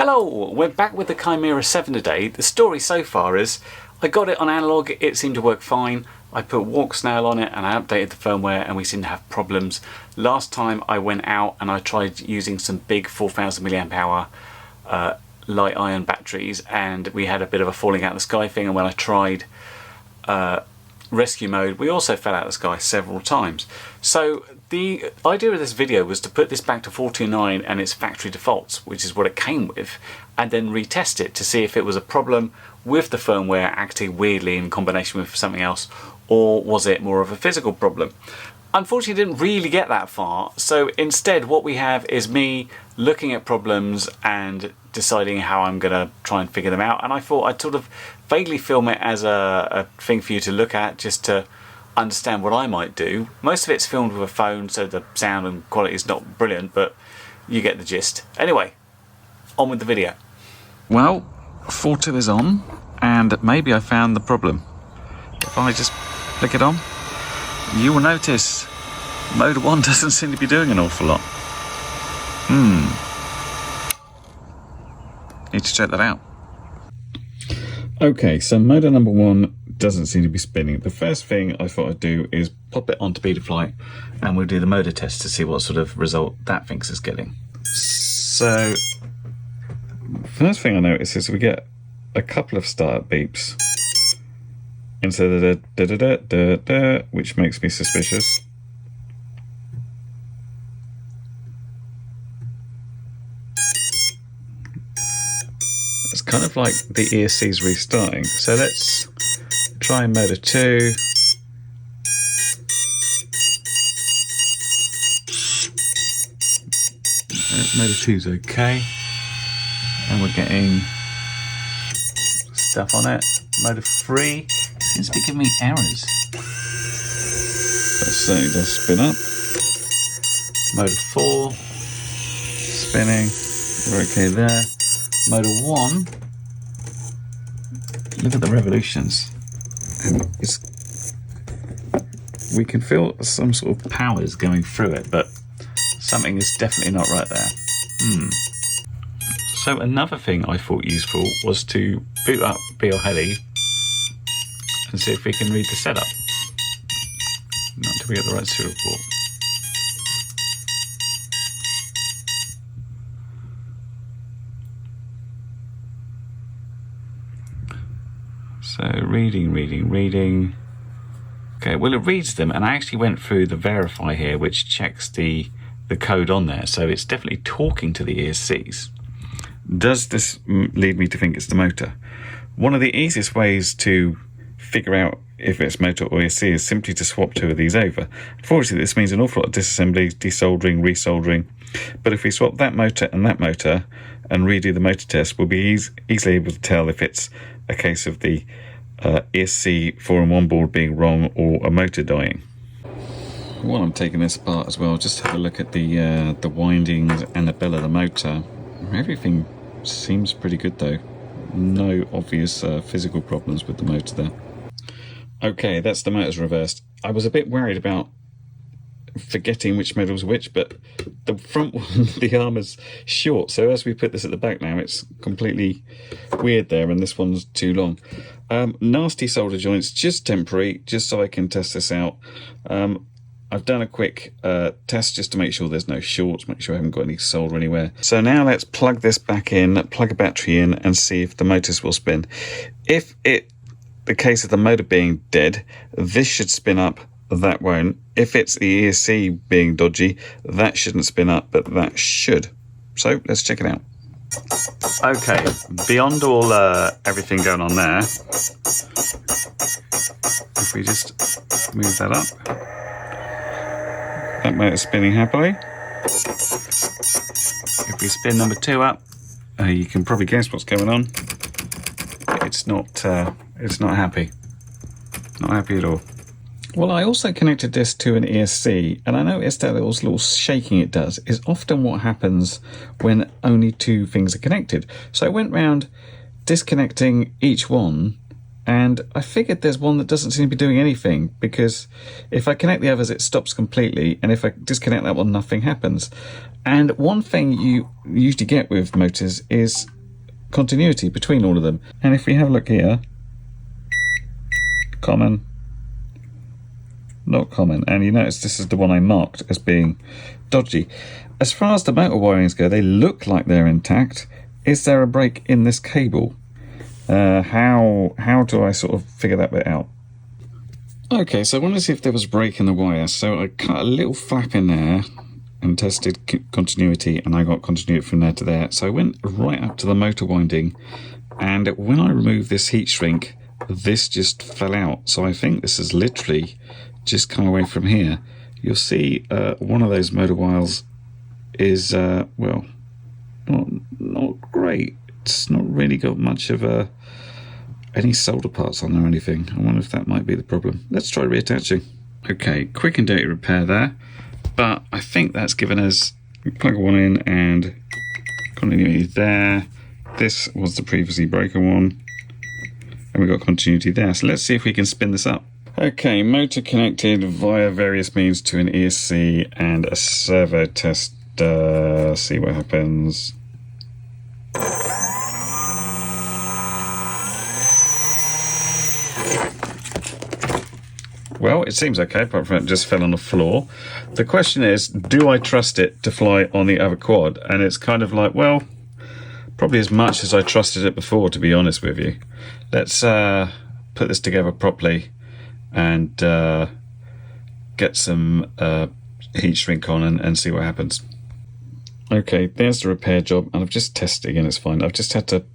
Hello, we're back with the Chimera7 today. The story so far is I got it on analog, it seemed to work fine. I put WalkSnail on it and I updated the firmware and we seem to have problems. Last time I went out and I tried using some big 4000 milliamp hour light ion batteries and we had a bit of a falling out of the sky thing, and when I tried rescue mode we also fell out of the sky several times. So the idea of this video was to put this back to 429 and its factory defaults, which is what it came with, and then retest it to see if it was a problem with the firmware acting weirdly in combination with something else, or was it more of a physical problem. Unfortunately, didn't really get that far, so instead what we have is me looking at problems and deciding how I'm going to try and figure them out. And I thought I'd sort of vaguely film it as a thing for you to look at, just to understand what I might do. Most of it's filmed with a phone, so the sound and quality is not brilliant, but you get the gist. Anyway, on with the video. Well, 4.2 is on, and maybe I found the problem. If I just flick it on, you will notice mode 1 doesn't seem to be doing an awful lot. Need to check that out. Okay, so motor number 1 doesn't seem to be spinning. The first thing I thought I'd do is pop it onto Betaflight and we'll do the motor test to see what sort of result that thinks it's getting. So, first thing I notice is we get a couple of startup beeps instead of the da-da-da-da-da, which makes me suspicious. It's kind of like the ESC's restarting. So let's try motor 2. Motor 2's okay. And we're getting stuff on it. Motor 3 seems to be giving me errors. That certainly does spin up. Motor 4, spinning. We're okay there. Motor 1, look at the revolutions. And we can feel some sort of powers going through it, but something is definitely not right there. So another thing I thought useful was to boot up BLHeli and see if we can read the setup. Not until we get the right serial port. So reading. Okay, well it reads them, and I actually went through the verify here, which checks the code on there, so it's definitely talking to the ESCs. Does this lead me to think it's the motor? One of the easiest ways to figure out if it's motor or ESC is simply to swap two of these over. Unfortunately, this means an awful lot of disassembly, desoldering, resoldering, but if we swap that motor and redo the motor test, we'll be easily able to tell if it's a case of the ESC 4-in-1 board being wrong or a motor dying. While I'm taking this apart as well, just have a look at the windings and the bell of the motor. Everything seems pretty good though. No obvious physical problems with the motor there. Okay, that's the motor's reversed. I was a bit worried about forgetting which motor was which, but the front one, the arm is short, so as we put this at the back now, it's completely weird there, and this one's too long. Nasty solder joints, just temporary, just so I can test this out. I've done a quick test just to make sure there's no shorts, make sure I haven't got any solder anywhere. So now let's plug this back in, plug a battery in, and see if the motors will spin. If the case of the motor being dead, this should spin up, that won't. If it's the ESC being dodgy, that shouldn't spin up, but that should. So let's check it out. Okay, beyond all everything going on there, if we just move that up, that motor's spinning happily. If we spin number 2 up, you can probably guess what's going on. It's not happy. Not happy at all. Well, I also connected this to an ESC, and I noticed that little shaking it does is often what happens when only two things are connected. So I went round disconnecting each one and I figured there's one that doesn't seem to be doing anything, because if I connect the others it stops completely, and if I disconnect that one nothing happens. And one thing you usually get with motors is continuity between all of them. And if we have a look here, common, not common, and you notice this is the one I marked as being dodgy. As far as the motor wirings go, they look like they're intact. Is there a break in this cable? How do I sort of figure that bit out? Okay, so I wanted to see if there was a break in the wire, so I cut a little flap in there and tested continuity, and I got continuity from there to there. So I went right up to the motor winding, and when I removed this heat shrink, this just fell out. So I think this is literally just come away from here. You'll see one of those motor wires is, well, not great. It's not really got much of any solder parts on there or anything. I wonder if that might be the problem. Let's try reattaching. Okay, quick and dirty repair there, but I think that's given us plug one in and continuity there. This was the previously broken one, and we got continuity there. So let's see if we can spin this up. Okay, motor connected via various means to an ESC and a servo tester. See what happens. Well, it seems okay, apart from it just fell on the floor. The question is, do I trust it to fly on the other quad? And it's kind of like, well, probably as much as I trusted it before, to be honest with you. Let's put this together properly and get some heat shrink on and see what happens. Okay, there's the repair job, and I've just tested it again, it's fine. I've just had to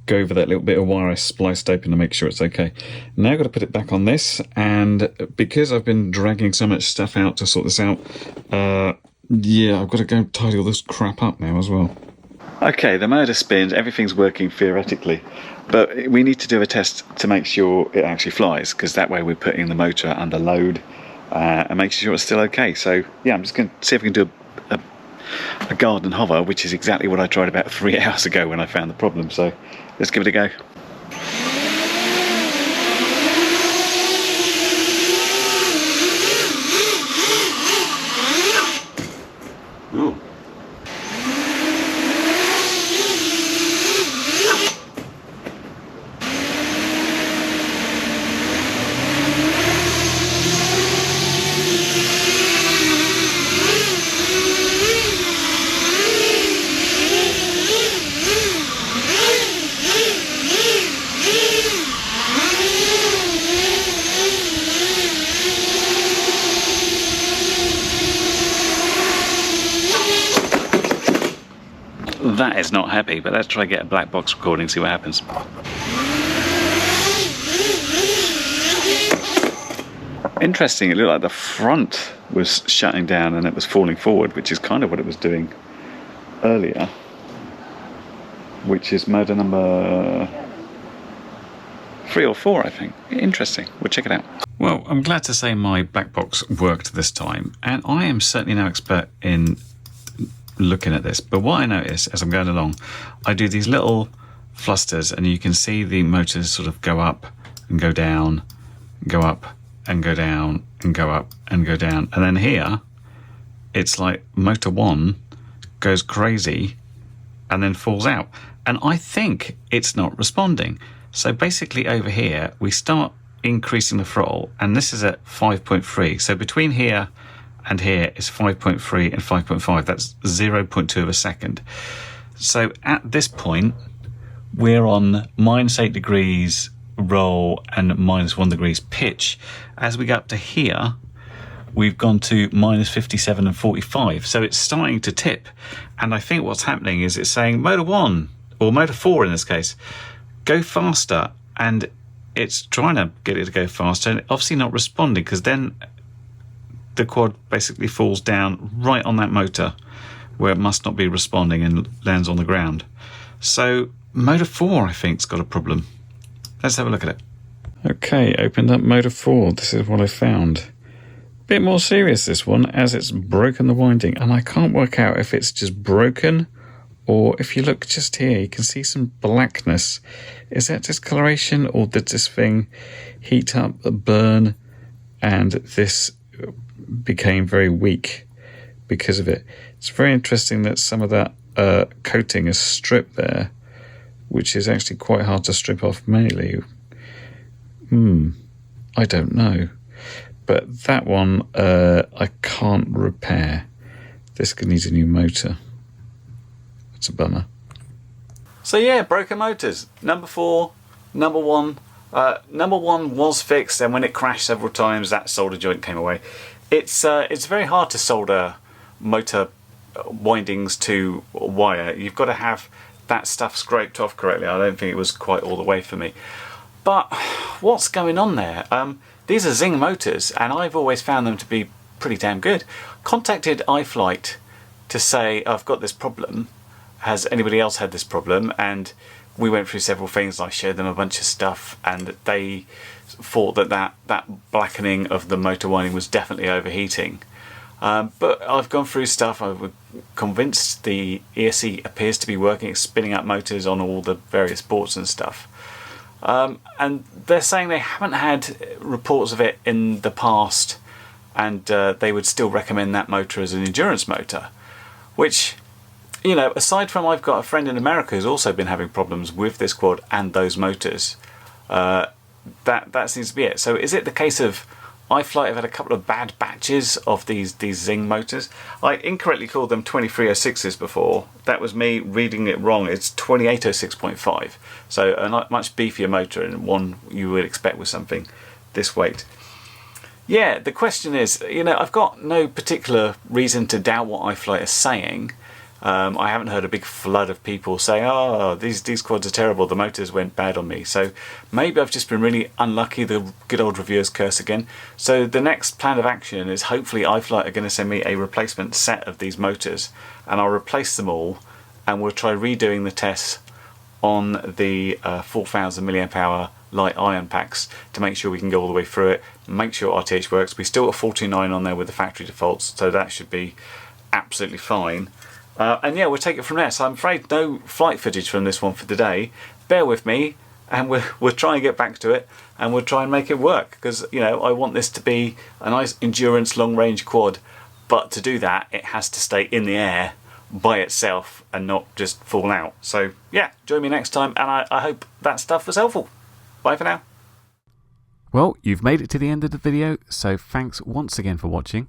go over that little bit of wire I spliced open to make sure it's okay. Now I've got to put it back on this, and because I've been dragging so much stuff out to sort this out, yeah, I've got to go tidy all this crap up now as well. Okay, the motor spins, everything's working theoretically, but we need to do a test to make sure it actually flies, because that way we're putting the motor under load and making sure it's still okay. So yeah, I'm just going to see if we can do a garden hover, which is exactly what I tried about 3 hours ago when I found the problem. So let's give it a go. Ooh. That is not happy, but let's try and get a black box recording, see what happens. Interesting, it looked like the front was shutting down and it was falling forward, which is kind of what it was doing earlier, which is motor number 3 or 4, I think. Interesting, we'll check it out. Well, I'm glad to say my black box worked this time, and I am certainly no expert in looking at this, but what I notice as I'm going along, I do these little flusters, and you can see the motors sort of go up and go down, go up and go down, and go up and go down, and then here it's like motor 1 goes crazy and then falls out, and I think it's not responding. So basically over here we start increasing the throttle, and this is at 5.3, so between here and here is 5.3 and 5.5. That's 0.2 of a second. So at this point, we're on -8 degrees roll and -1 degrees pitch. As we go up to here, we've gone to -57 and 45. So it's starting to tip. And I think what's happening is it's saying motor 1, or motor 4 in this case, go faster. And it's trying to get it to go faster, and obviously not responding, because then the quad basically falls down right on that motor where it must not be responding and lands on the ground. So motor 4, I think, has got a problem. Let's have a look at it. Okay, opened up motor 4. This is what I found. Bit more serious, this one, as it's broken the winding, and I can't work out if it's just broken Or if you look just here, you can see some blackness. Is that discoloration, or did this thing heat up, burn, and this became very weak because of it? It's very interesting that some of that coating is stripped there, which is actually quite hard to strip off manually. I don't know. But that one I can't repair. This could need a new motor. It's a bummer. So yeah, broken motors. Number 4, number 1. Number 1 was fixed, and when it crashed several times, that solder joint came away. It's very hard to solder motor windings to wire. You've got to have that stuff scraped off correctly. I don't think it was quite all the way for me. But what's going on there? These are Zing motors, and I've always found them to be pretty damn good. Contacted iFlight to say, I've got this problem. Has anybody else had this problem? And we went through several things. I showed them a bunch of stuff, and they thought that blackening of the motor winding was definitely overheating. But I've gone through stuff. I was convinced the ESC appears to be working. It's spinning up motors on all the various boards and stuff. And they're saying they haven't had reports of it in the past, and they would still recommend that motor as an endurance motor, which, you know, aside from I've got a friend in America who's also been having problems with this quad and those motors, that seems to be it. So is it the case of iFlight have had a couple of bad batches of these Zing motors? I incorrectly called them 2306s before. That was me reading it wrong. It's 2806.5. So a much beefier motor, and one you would expect with something this weight. Yeah, the question is, you know, I've got no particular reason to doubt what iFlight is saying. I haven't heard a big flood of people saying, oh, these quads are terrible, the motors went bad on me. So maybe I've just been really unlucky, the good old reviewer's curse again. So the next plan of action is hopefully iFlight are going to send me a replacement set of these motors, and I'll replace them all, and we'll try redoing the tests on the 4,000 milliamp hour light ion packs to make sure we can go all the way through it, make sure RTH works. We still got 49 on there with the factory defaults, so that should be absolutely fine. And yeah, we'll take it from there. So I'm afraid no flight footage from this one for today. Bear with me, and we'll try and get back to it, and we'll try and make it work, because, you know, I want this to be a nice endurance long range quad, but to do that it has to stay in the air by itself and not just fall out. So yeah, join me next time, and I hope that stuff was helpful. Bye for now. Well, you've made it to the end of the video, so thanks once again for watching.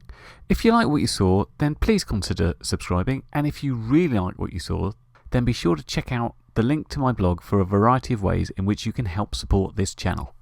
If you like what you saw, then please consider subscribing, and if you really like what you saw, then be sure to check out the link to my blog for a variety of ways in which you can help support this channel.